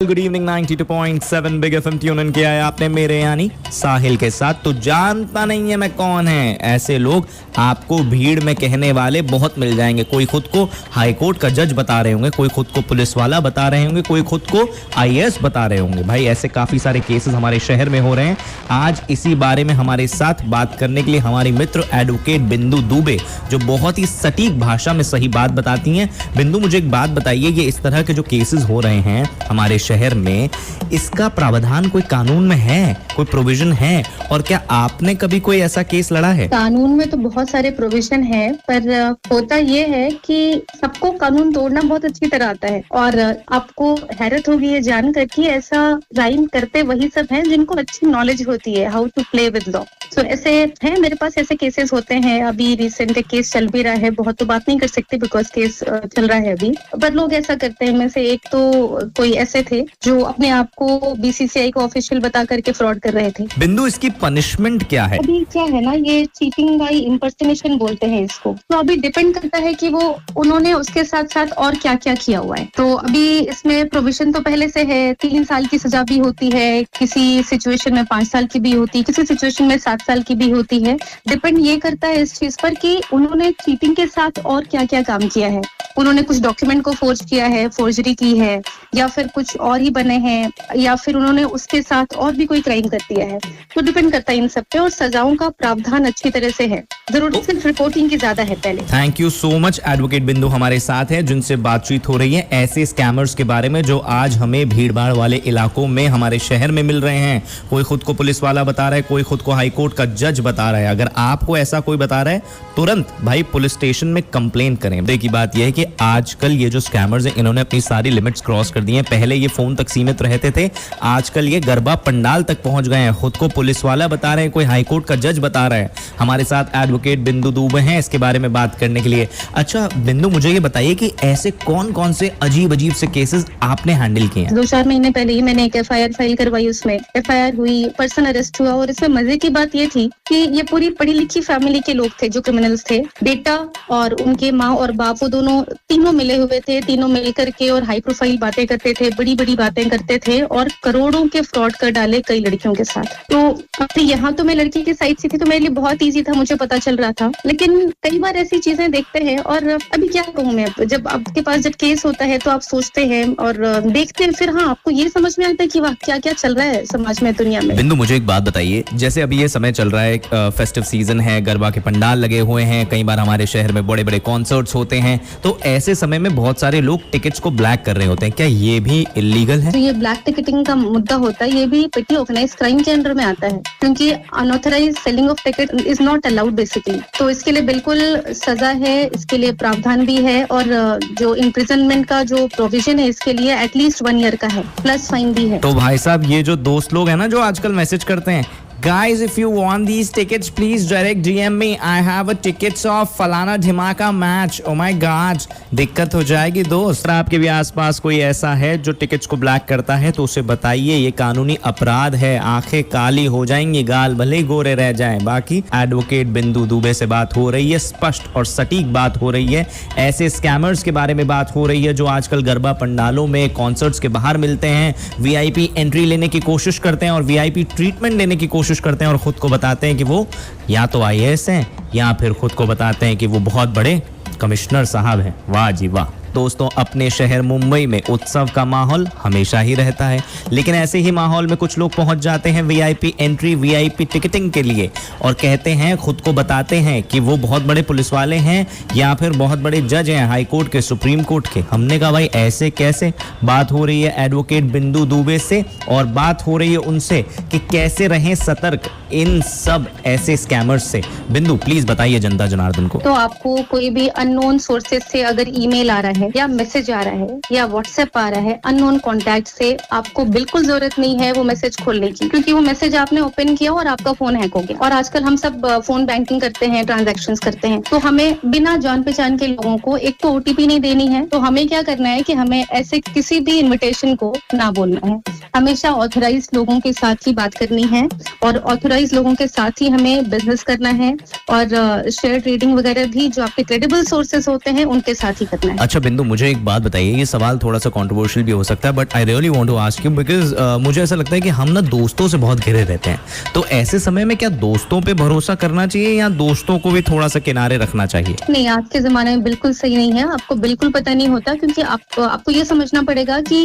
Good evening 92.7 big FM tune in किया है आपने मेरे यानी साहिल के साथ। तो जानता नहीं है मैं कौन है, ऐसे लोग आपको भीड़ में कहने वाले बहुत मिल जाएंगे। कोई खुद को हाई कोर्ट का जज बता रहे होंगे, कोई खुद को पुलिस वाला बता रहे होंगे, कोई खुद को आईएएस बता रहे होंगे। भाई ऐसे काफी सारे केसेस हमारे शहर में हो रहे हैं। आज इसी बारे में हमारे साथ बात करने के लिए हमारी मित्र एडवोकेट बिंदु दुबे, जो बहुत ही सटीक भाषा में सही बात बताती हैं। बिंदु, मुझे एक बात बताइए, ये इस तरह के जो केसेस हो रहे हैं हमारे शहर में, इसका प्रावधान कोई कानून में है, कोई प्रोविजन है? और क्या आपने कभी कोई ऐसा केस लड़ा है? कानून में तो बहुत सारे प्रोविजन है, पर होता ये है कि सबको कानून तोड़ना बहुत अच्छी तरह आता है। और आपको हैरत होगी ये जानकर कि ऐसा राइम करते वही सब हैं जिनको अच्छी नॉलेज होती है how to play with law. तो ऐसे हैं, मेरे पास ऐसे केसेस होते हैं। अभी रिसेंट एक केस चल भी रहा है, बहुत तो बात नहीं कर सकते बिकॉज केस चल रहा है अभी। पर लोग ऐसा करते हैं। में से एक तो कोई ऐसे थे जो अपने आप को बीसीसीआई को ऑफिशियल बता करके फ्रॉड कर रहे थे। बिंदु, इसकी पनिशमेंट क्या है? अभी क्या है ना, ये चीटिंग बाय इम्पर्सनेशन बोलते हैं इसको। तो अभी डिपेंड करता है कि वो उन्होंने उसके साथ साथ और क्या क्या किया हुआ है। तो अभी इसमें प्रोविजन तो पहले से है, 3 साल की सजा भी होती है, किसी सिचुएशन में 5 साल की भी होती है, किसी सिचुएशन में 7 साल की भी होती है। डिपेंड ये करता है इस चीज पर कि उन्होंने चीटिंग के साथ और क्या क्या काम किया है। उन्होंने कुछ डॉक्यूमेंट को फोर्ज किया है, फोर्जरी की है, या फिर कुछ और ही बने हैं, या फिर उन्होंने उसके साथ और भी कोई क्राइम कर दिया है। तो डिपेंड करता है इन सब पे, और सजाओं का प्रावधान अच्छी तरह से है। जरूरत सिर्फ रिपोर्टिंग की ज्यादा है पहले। Thank you so much. Advocate बिंदु हमारे साथ है, जिनसे बातचीत हो रही है ऐसे स्कैमर्स के बारे में जो आज हमें भीड़ भाड़ वाले इलाकों में हमारे शहर में मिल रहे हैं। कोई खुद को पुलिस वाला बता रहा है, कोई खुद को हाई कोर्ट का जज बता रहा है। अगर आपको ऐसा कोई बता रहा है, तुरंत भाई पुलिस स्टेशन में कंप्लेन करें। देखिए बात यह है कि आजकल ये जो स्कैमर्स हैं, इन्होंने अपनी सारी लिमिट्स क्रॉस कर दी हैं। पहले ये फोन तक सीमित रहते थे, आजकल ये गरबा पंडाल तक पहुंच गए हैं। खुद को पुलिस वाला बता रहे हैं, कोई हाई कोर्ट का जज बता रहा है। हमारे साथ एडवोकेट बिंदु दुबे हैं इसके बारे में बात करने के लिए। अच्छा बिंदु, मुझे ये बताइए कि ऐसे कौन कौन से अजीब अजीब से केसेस आपने हैंडल किए हैं? 2-4 महीने पहले ही मैंने एक एफआईआर फाइल करवाई, उसमें एफआईआर हुई, पर्सन अरेस्ट हुआ। और इसमें मजे की बात ये थी कि ये पूरी पढ़ी लिखी फैमिली के लोग थे जो क्रिमिनल्स थे। बेटा और उनके माँ और बाप, वो दोनों तीनों मिले हुए थे। तीनों मिल करके और हाई प्रोफाइल बातें करते थे, बड़ी बड़ी बातें करते थे, और करोड़ों के फ्रॉड कर डाले कई लड़कियों के साथ। तो अभी यहाँ तो मैं लड़की की साइड से थी, तो मेरे लिए बहुत ईजी था, मुझे पता चल रहा था। लेकिन कई बार ऐसी चीजें देखते हैं, और अभी क्या कहूँ मैं, जब आपके पास जब केस होता है तो आप सोचते हैं और देखते हैं, फिर हाँ आपको ये समझ में आता है कि वाह क्या क्या चल रहा है समाज में, दुनिया में। बिंदु, मुझे एक बात बताइए, जैसे अभी ये समय चल रहा है, फेस्टिव सीजन है, गरबा के पंडाल लगे हुए हैं, कई बार हमारे शहर में बड़े बड़े कॉन्सर्ट्स होते हैं, तो ऐसे समय में बहुत सारे लोग टिकट्स को ब्लैक कर रहे होते हैं। क्या ये भी इलीगल है? तो ये ब्लैक टिकटिंग का मुद्दा होता है, ये भी पेटी ऑर्गेनाइज क्राइम के अंडर में आता है, क्योंकि unauthorised selling of ticket is not allowed basically. तो इसके लिए बिल्कुल सजा है, इसके लिए प्रावधान भी है, और जो इम्प्रिजनमेंट का जो प्रोविजन है इसके लिए एटलीस्ट 1 ईयर का है, प्लस फाइन भी है। तो भाई साहब, ये जो दोस्त लोग हैं ना जो आजकल मैसेज करते हैं, Guys, if you want these tickets, please direct DM me. I have a tickets of फलाना धमाका मैच. Oh my God, दिक्कत हो जाएगी दोस्त। अगर आपके भी आसपास कोई ऐसा है जो टिकट्स को ब्लैक करता है तो उसे बताइए, ये कानूनी अपराध है। आंखें काली हो जाएंगी, गाल भले ही गोरे रह जाएं। बाकी एडवोकेट बिंदु दुबे से बात हो रही है, स्पष्ट और सटीक बात हो रही है। ऐसे स्कैमर्स के बारे में बात हो रही है जो आजकल गरबा पंडालों में, कॉन्सर्ट्स के बाहर मिलते हैं, वीआईपी एंट्री लेने की कोशिश करते हैं और वीआईपी ट्रीटमेंट लेने की कोशिश करते हैं, और खुद को बताते हैं कि वो या तो आईएएस हैं, या फिर खुद को बताते हैं कि वो बहुत बड़े कमिश्नर साहब हैं। वाह जी वाह। दोस्तों, अपने शहर मुंबई में उत्सव का माहौल हमेशा ही रहता है, लेकिन ऐसे ही माहौल में कुछ लोग पहुंच जाते हैं वीआईपी एंट्री, वीआईपी टिकटिंग के लिए, और कहते हैं, खुद को बताते हैं कि वो बहुत बड़े पुलिस वाले हैं या फिर बहुत बड़े जज हैं, हाई कोर्ट के, सुप्रीम कोर्ट के। हमने कहा भाई ऐसे कैसे? बात हो रही है एडवोकेट बिंदु दुबे से, और बात हो रही है उनसे कि कैसे रहें सतर्क इन सब ऐसे स्कैमर्स से। बिंदु, प्लीज बताइए जनता जनार्दन को। तो आपको कोई भी अननोन सोर्सेज से अगर ईमेल आ रहा है, या मैसेज आ रहा है, या व्हाट्सएप आ रहा है अननोन कॉन्टैक्ट से, आपको बिल्कुल जरूरत नहीं है वो मैसेज खोलने की, क्योंकि वो मैसेज आपने ओपन किया और आपका फोन हैक हो गया। और आजकल हम सब फोन बैंकिंग करते हैं, ट्रांजैक्शंस करते हैं, तो हमें बिना जान पहचान के लोगों को एक तो ओटीपी नहीं देनी है। तो हमें क्या करना है कि हमें ऐसे किसी भी इन्विटेशन को ना बोलना है। हमेशा ऑथराइज्ड लोगों के साथ ही बात करनी है और ऑथराइज्ड लोगों के साथ ही हमें बिजनेस करना है और शेयर ट्रेडिंग वगैरह भी जो आपके क्रेडिबल सोर्सेस होते हैं उनके साथ ही करना है। अच्छा बिंदु, मुझे एक बात बताइए, ये सवाल थोड़ा सा कंट्रोवर्शियल भी हो सकता है, but I really want to ask you because मुझे ऐसा लगता है कि हम ना दोस्तों से बहुत घिरे रहते हैं, तो ऐसे समय में क्या दोस्तों पे भरोसा करना चाहिए या दोस्तों को भी थोड़ा सा किनारे रखना चाहिए? नहीं, आज के जमाने में बिल्कुल सही नहीं है, आपको बिल्कुल पता नहीं होता, क्योंकि आपको ये समझना पड़ेगा कि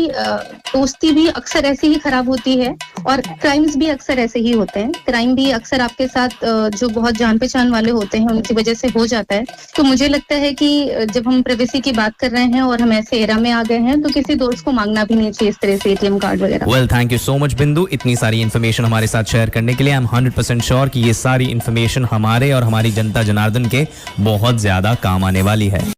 दोस्ती भी अक्सर ऐसे ही खराब होती है और क्राइम्स भी अक्सर ऐसे ही होते हैं। क्राइम भी अक्सर आपके साथ जो बहुत जान पहचान वाले होते हैं उनकी वजह से हो जाता है। तो मुझे लगता है कि जब हम प्राइवेसी की बात कर रहे हैं और हम ऐसे एरा में आ गए हैं तो किसी दोस्त को मांगना भी नहीं चाहिए इस तरह से एटीएम कार्ड वगैरह। Well, thank you so much बिंदु, इतनी सारी इन्फॉर्मेशन हमारे साथ शेयर करने के लिए। आई एम 100% श्योर कि ये सारी इन्फॉर्मेशन हमारे और हमारी जनता जनार्दन के बहुत ज्यादा काम आने वाली है।